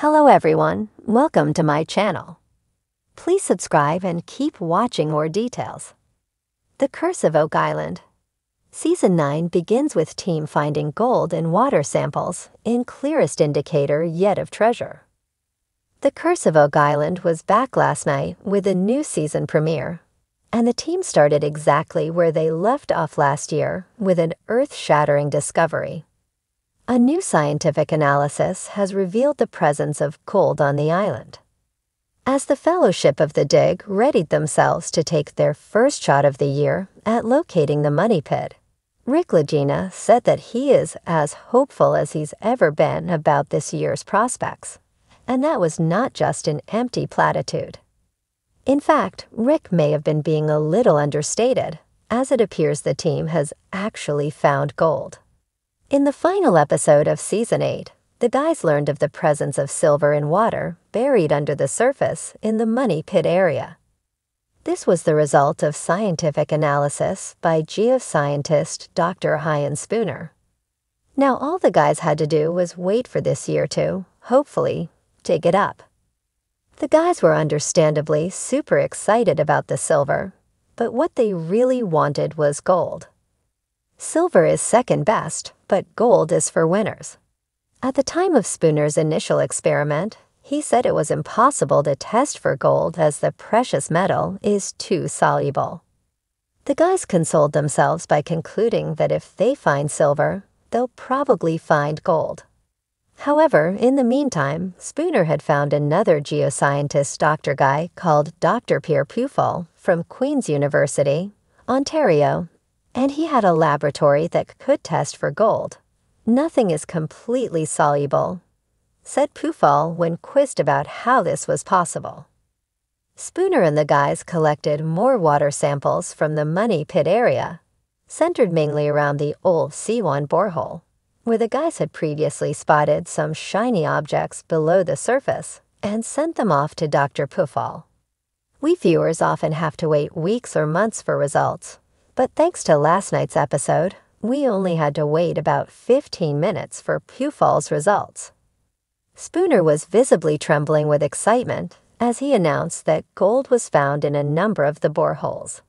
Hello everyone, welcome to my channel. Please subscribe and keep watching more details. The Curse of Oak Island. Season 9 begins with team finding gold in water samples, in clearest indicator yet of treasure. The Curse of Oak Island was back last night with a new season premiere, and the team started exactly where they left off last year with an earth-shattering discovery. A new scientific analysis has revealed the presence of gold on the island. As the Fellowship of the Dig readied themselves to take their first shot of the year at locating the money pit, Rick Lagina said that he is as hopeful as he's ever been about this year's prospects, and that was not just an empty platitude. In fact, Rick may have been being a little understated, as it appears the team has actually found gold. In the final episode of Season 8, the guys learned of the presence of silver in water buried under the surface in the money pit area. This was the result of scientific analysis by geoscientist Dr. Ian Spooner. Now all the guys had to do was wait for this year to, hopefully, dig it up. The guys were understandably super excited about the silver, but what they really wanted was gold. Silver is second best, but gold is for winners. At the time of Spooner's initial experiment, he said it was impossible to test for gold as the precious metal is too soluble. The guys consoled themselves by concluding that if they find silver, they'll probably find gold. However, in the meantime, Spooner had found another geoscientist doctor guy called Dr. Pierre Pufol from Queen's University, Ontario, and he had a laboratory that could test for gold. Nothing is completely soluble, said Pufol when quizzed about how this was possible. Spooner and the guys collected more water samples from the money pit area, centered mainly around the old C1 borehole, where the guys had previously spotted some shiny objects below the surface and sent them off to Dr. Pufol. We viewers often have to wait weeks or months for results, but thanks to last night's episode, we only had to wait about 15 minutes for Pufol's results. Spooner was visibly trembling with excitement as he announced that gold was found in a number of the boreholes.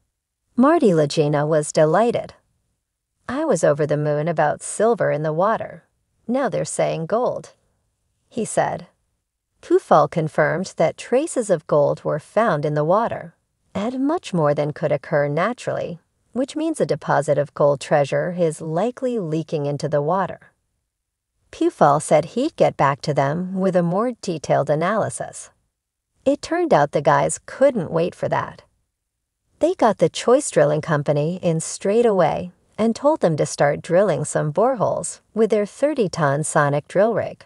Marty Lagina was delighted. "I was over the moon about silver in the water. Now they're saying gold," he said. Pufol confirmed that traces of gold were found in the water, and much more than could occur naturally, which means a deposit of gold treasure is likely leaking into the water. Pufol said he'd get back to them with a more detailed analysis. It turned out the guys couldn't wait for that. They got the Choice Drilling Company in straight away and told them to start drilling some boreholes with their 30-ton sonic drill rig.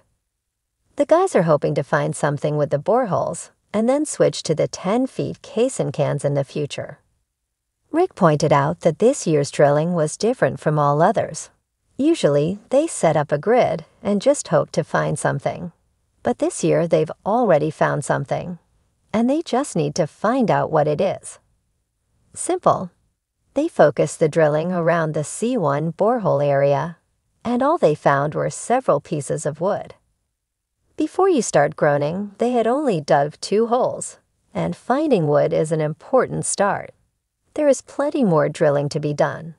The guys are hoping to find something with the boreholes and then switch to the 10-feet caisson cans in the future. Rick pointed out that this year's drilling was different from all others. Usually, they set up a grid and just hope to find something. But this year, they've already found something, and they just need to find out what it is. Simple. They focused the drilling around the C1 borehole area, and all they found were several pieces of wood. Before you start groaning, they had only dug 2 holes, and finding wood is an important start. There is plenty more drilling to be done.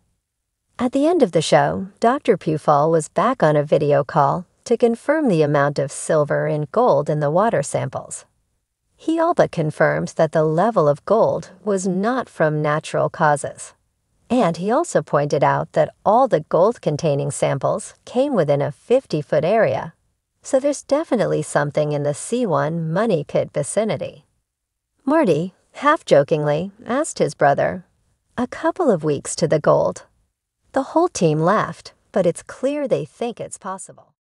At the end of the show, Dr. Pufol was back on a video call to confirm the amount of silver and gold in the water samples. He all but confirmed that the level of gold was not from natural causes. And he also pointed out that all the gold-containing samples came within a 50-foot area, so there's definitely something in the C1 money pit vicinity. Marty, half-jokingly, asked his brother, "A couple of weeks to the gold." The whole team laughed, but it's clear they think it's possible.